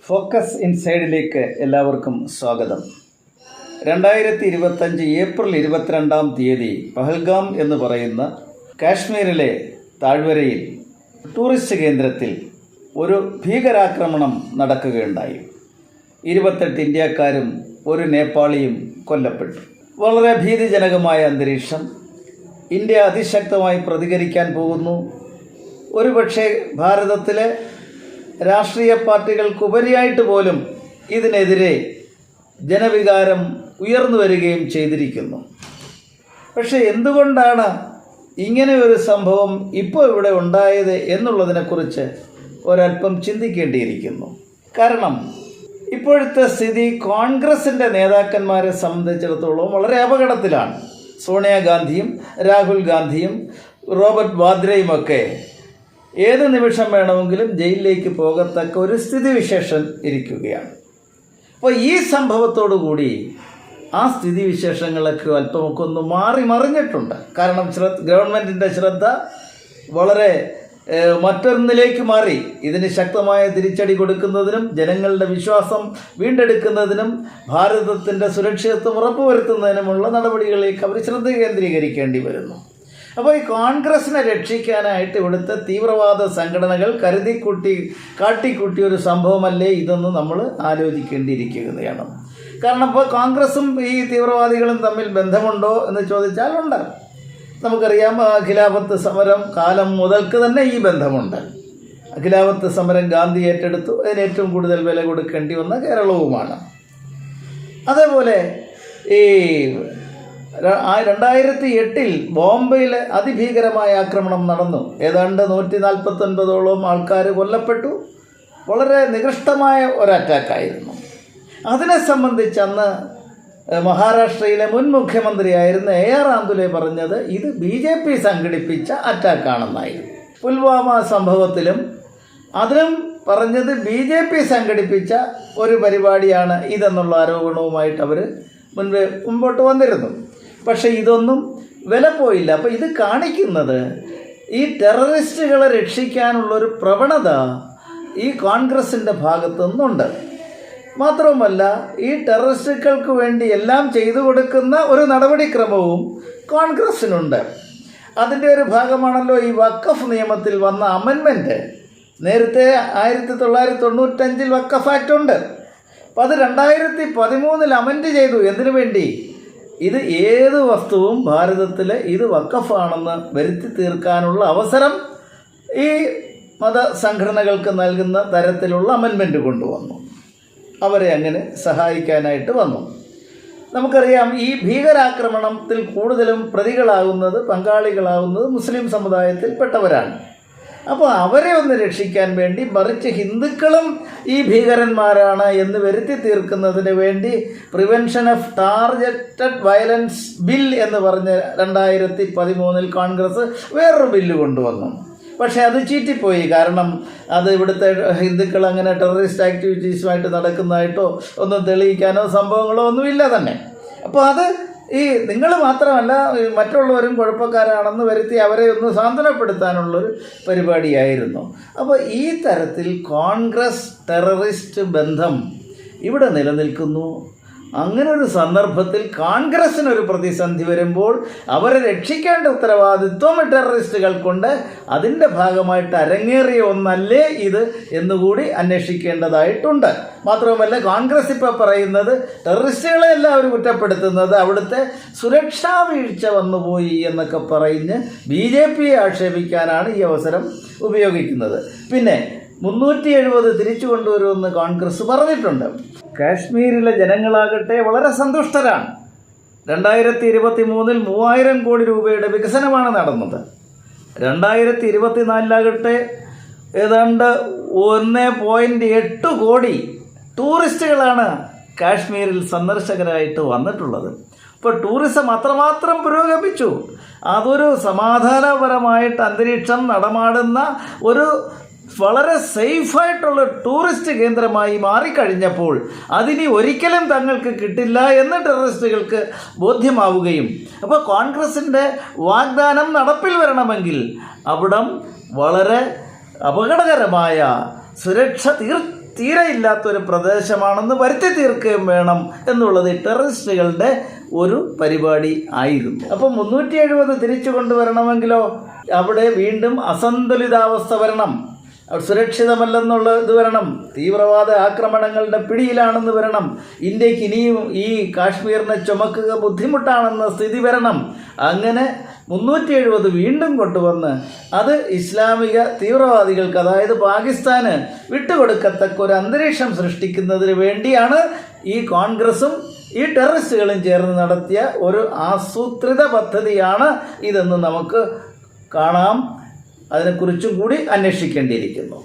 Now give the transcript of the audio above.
Focus ഇൻസൈഡിലേക്ക് എല്ലാവർക്കും സ്വാഗതം. 2025 April 22 Pahalgam എന്ന് പറയുന്ന കാശ്മീരിലെ താഴ്വരയിൽ ടൂറിസ്റ്റ് കേന്ദ്രത്തിൽ ഒരു ഭീകരാക്രമണം നടക്കുകയുണ്ടായി. 28 ഇന്ത്യക്കാരും ഒരു നേപ്പാളിയും കൊല്ലപ്പെട്ടു. വളരെ ഭീതിജനകമായ അന്തരീക്ഷം. ഇന്ത്യ അതിശക്തമായി പ്രതികരിക്കാൻ പോകുന്നു. ഒരുപക്ഷെ ഭാരതത്തിലെ രാഷ്ട്രീയ പാർട്ടികൾക്കുപരിയായിട്ട് പോലും ഇതിനെതിരെ ജനവികാരം ഉയർന്നു വരികയും ചെയ്തിരിക്കുന്നു. പക്ഷേ എന്തുകൊണ്ടാണ് ഇങ്ങനെ ഒരു സംഭവം ഇപ്പോൾ ഇവിടെ ഉണ്ടായത് എന്നുള്ളതിനെക്കുറിച്ച് ഒരല്പം ചിന്തിക്കേണ്ടിയിരിക്കുന്നു. കാരണം ഇപ്പോഴത്തെ സ്ഥിതി കോൺഗ്രസിൻ്റെ നേതാക്കന്മാരെ സംബന്ധിച്ചിടത്തോളം വളരെ അപകടത്തിലാണ്. സോണിയാഗാന്ധിയും രാഹുൽ ഗാന്ധിയും റോബർട്ട് വാദ്രയുമൊക്കെ ഏത് നിമിഷം വേണമെങ്കിലും ജയിലിലേക്ക് പോകത്തക്ക ഒരു സ്ഥിതിവിശേഷം ഇരിക്കുകയാണ്. അപ്പോൾ ഈ സംഭവത്തോടുകൂടി ആ സ്ഥിതിവിശേഷങ്ങളൊക്കെ അല്പമൊക്കെ ഒന്ന് മറിഞ്ഞിട്ടുണ്ട്. കാരണം ഗവൺമെൻറ്റിൻ്റെ ശ്രദ്ധ വളരെ മറ്റൊന്നിലേക്ക് മാറി. ഇതിന് ശക്തമായ തിരിച്ചടി കൊടുക്കുന്നതിനും ജനങ്ങളുടെ വിശ്വാസം വീണ്ടെടുക്കുന്നതിനും ഭാരതത്തിൻ്റെ സുരക്ഷിതത്വം ഉറപ്പുവരുത്തുന്നതിനുമുള്ള നടപടികളിലേക്ക് അവർ ശ്രദ്ധ കേന്ദ്രീകരിക്കേണ്ടി വരുന്നു. അപ്പോൾ ഈ കോൺഗ്രസിനെ രക്ഷിക്കാനായിട്ട് ഇവിടുത്തെ തീവ്രവാദ സംഘടനകൾ കാട്ടിക്കൂട്ടിയ ഒരു സംഭവമല്ലേ ഇതെന്ന് നമ്മൾ ആലോചിക്കേണ്ടിയിരിക്കുകയാണ്. കാരണം ഇപ്പോൾ കോൺഗ്രസും ഈ തീവ്രവാദികളും തമ്മിൽ ബന്ധമുണ്ടോ എന്ന് ചോദിച്ചാൽ ഉണ്ട്. നമുക്കറിയാം, ഖിലാഫത്ത് സമരം കാലം മുതൽക്ക് തന്നെ ഈ ബന്ധമുണ്ട്. ഖിലാഫത്ത് സമരം ഗാന്ധി ഏറ്റെടുത്തു. അതിന് ഏറ്റവും കൂടുതൽ വില കൊടുക്കേണ്ടി വന്ന കേരളവുമാണ്. അതേപോലെ ഈ 2008 ബോംബെയിൽ അതിഭീകരമായ ആക്രമണം നടന്നു. ഏതാണ്ട് 149ഓളം ആൾക്കാർ കൊല്ലപ്പെട്ടു. വളരെ നികൃഷ്ടമായ ഒരു അറ്റാക്കായിരുന്നു. അതിനെ സംബന്ധിച്ച് അന്ന് മഹാരാഷ്ട്രയിലെ മുൻ മുഖ്യമന്ത്രിയായിരുന്ന AR ആന്തുലെ പറഞ്ഞത് ഇത് BJP സംഘടിപ്പിച്ച അറ്റാക്കാണെന്നായിരുന്നു. പുൽവാമ സംഭവത്തിലും അതിനും പറഞ്ഞത് BJP സംഘടിപ്പിച്ച ഒരു പരിപാടിയാണ് ഇതെന്നുള്ള ആരോപണവുമായിട്ട് അവർ മുമ്പോട്ട് വന്നിരുന്നു. പക്ഷേ ഇതൊന്നും വില പോയില്ല. അപ്പോൾ ഇത് കാണിക്കുന്നത് ഈ ടെററിസ്റ്റുകളെ രക്ഷിക്കാനുള്ളൊരു പ്രവണത ഈ കോൺഗ്രസിൻ്റെ ഭാഗത്തു നിന്നുണ്ട്. മാത്രവുമല്ല, ഈ ടെററിസ്റ്റുകൾക്ക് വേണ്ടി എല്ലാം ചെയ്തു കൊടുക്കുന്ന ഒരു നടപടിക്രമവും കോൺഗ്രസിനുണ്ട്. അതിൻ്റെ ഒരു ഭാഗമാണല്ലോ ഈ വഖഫ് നിയമത്തിൽ വന്ന അമെൻമെൻറ്റ്. നേരത്തെ 1995 വഖഫ് ആക്ട് ഉണ്ട്. അപ്പോൾ അത് 2013 അമെൻഡ് ചെയ്തു. എന്തിനു വേണ്ടി? ഇത് ഏത് വസ്തുവും ഭാരതത്തിൽ ഇത് വഖഫാണെന്ന് വരുത്തി തീർക്കാനുള്ള അവസരം ഈ മതസംഘടനകൾക്ക് നൽകുന്ന തരത്തിലുള്ള അമെൻമെൻറ്റ് കൊണ്ടുവന്നു. അവരെ അങ്ങനെ സഹായിക്കാനായിട്ട് വന്നു. നമുക്കറിയാം, ഈ ഭീകരാക്രമണത്തിൽ കൂടുതലും പങ്കാളികളാകുന്നത് മുസ്ലിം സമുദായത്തിൽപ്പെട്ടവരാണ്. അപ്പോൾ അവരെ ഒന്ന് രക്ഷിക്കാൻ വേണ്ടി, മറിച്ച് ഹിന്ദുക്കളും ഈ ഭീകരന്മാരാണ് എന്ന് വരുത്തി തീർക്കുന്നതിന് വേണ്ടി prevention of targeted violence bill എന്ന് പറഞ്ഞ് 2013 കോൺഗ്രസ് വേറൊരു ബില്ല് കൊണ്ടുവന്നു. പക്ഷേ അത് ചീറ്റിപ്പോയി. കാരണം അത് ഇവിടുത്തെ ഹിന്ദുക്കൾ അങ്ങനെ ടെററിസ്റ്റ് ആക്ടിവിറ്റീസുമായിട്ട് നടക്കുന്നതായിട്ടോ ഒന്നും തെളിയിക്കാനോ സംഭവങ്ങളോ ഒന്നുമില്ല തന്നെ. അപ്പോൾ അത് ഈ നിങ്ങൾ മാത്രമല്ല മറ്റുള്ളവരും കുഴപ്പക്കാരാണെന്ന് വരുത്തി അവരെ ഒന്ന് സാന്ത്വനപ്പെടുത്താനുള്ളൊരു പരിപാടിയായിരുന്നു. അപ്പോൾ ഈ തരത്തിൽ കോൺഗ്രസ് ടെററിസ്റ്റ് ബന്ധം ഇവിടെ നിലനിൽക്കുന്നു. അങ്ങനൊരു സന്ദർഭത്തിൽ കോൺഗ്രസ്സിനൊരു പ്രതിസന്ധി വരുമ്പോൾ അവരെ രക്ഷിക്കേണ്ട ഉത്തരവാദിത്വം ടെററിസ്റ്റുകൾക്കുണ്ട്. അതിൻ്റെ ഭാഗമായിട്ട് അരങ്ങേറിയ ഒന്നല്ലേ ഇത് എന്നുകൂടി അന്വേഷിക്കേണ്ടതായിട്ടുണ്ട്. മാത്രവുമല്ല, കോൺഗ്രസ് ഇപ്പോൾ പറയുന്നത് ടെററിസ്റ്റുകളെ എല്ലാവരും കുറ്റപ്പെടുത്തുന്നത് അവിടുത്തെ സുരക്ഷാ വീഴ്ച വന്നുപോയി എന്നൊക്കെ പറഞ്ഞ് BJPയെ ആക്ഷേപിക്കാനാണ് ഈ അവസരം ഉപയോഗിക്കുന്നത്. പിന്നെ 370 തിരിച്ചു കൊണ്ടുവരുമെന്ന് കോൺഗ്രസ് പറഞ്ഞിട്ടുണ്ട്. കാശ്മീരിലെ ജനങ്ങളാകട്ടെ വളരെ സന്തുഷ്ടരാണ്. 2023 3000 കോടി രൂപയുടെ വികസനമാണ് നടന്നത്. 2024 ഏതാണ്ട് 1.8 കോടി ടൂറിസ്റ്റുകളാണ് കാശ്മീരിൽ സന്ദർശകരായിട്ട് വന്നിട്ടുള്ളത്. ഇപ്പോൾ ടൂറിസം അത്രമാത്രം പുരോഗമിച്ചു. അതൊരു സമാധാനപരമായിട്ട് അന്തരീക്ഷം നടമാടുന്ന ഒരു വളരെ സേഫായിട്ടുള്ള ടൂറിസ്റ്റ് കേന്ദ്രമായി മാറിക്കഴിഞ്ഞപ്പോൾ അതിനി ഒരിക്കലും തങ്ങൾക്ക് കിട്ടില്ല എന്ന് ടെററിസ്റ്റുകൾക്ക് ബോധ്യമാവുകയും, അപ്പോൾ കോൺഗ്രസിൻ്റെ വാഗ്ദാനം നടപ്പിൽ വരണമെങ്കിൽ അവിടം വളരെ അപകടകരമായ സുരക്ഷ തീരെ ഇല്ലാത്തൊരു പ്രദേശമാണെന്ന് വരുത്തി തീർക്കുകയും വേണം എന്നുള്ളത് ഈ ടെററിസ്റ്റുകളുടെ ഒരു പരിപാടി ആയിരുന്നു. അപ്പോൾ 370 തിരിച്ചു കൊണ്ടുവരണമെങ്കിലോ അവിടെ വീണ്ടും അസന്തുലിതാവസ്ഥ വരണം, സുരക്ഷിതമല്ലെന്നുള്ള ഇത് വരണം, തീവ്രവാദ ആക്രമണങ്ങളുടെ പിടിയിലാണെന്ന് വരണം, ഇന്ത്യക്ക് ഇനിയും ഈ കാശ്മീരിനെ ചുമക്കുക ബുദ്ധിമുട്ടാണെന്ന സ്ഥിതി വരണം. അങ്ങനെ 370 വീണ്ടും കൊണ്ടുവന്ന് അത് ഇസ്ലാമിക തീവ്രവാദികൾക്ക്, അതായത് പാകിസ്ഥാന് വിട്ടുകൊടുക്കത്തക്ക ഒരു അന്തരീക്ഷം സൃഷ്ടിക്കുന്നതിന് വേണ്ടിയാണ് ഈ കോൺഗ്രസും ഈ ടെററിസ്റ്റുകളും ചേർന്ന് നടത്തിയ ഒരു ആസൂത്രിത പദ്ധതിയാണ് ഇതെന്ന് നമുക്ക് കാണാം. അതിനെക്കുറിച്ചും കൂടി അന്വേഷിക്കേണ്ടിയിരിക്കുന്നു.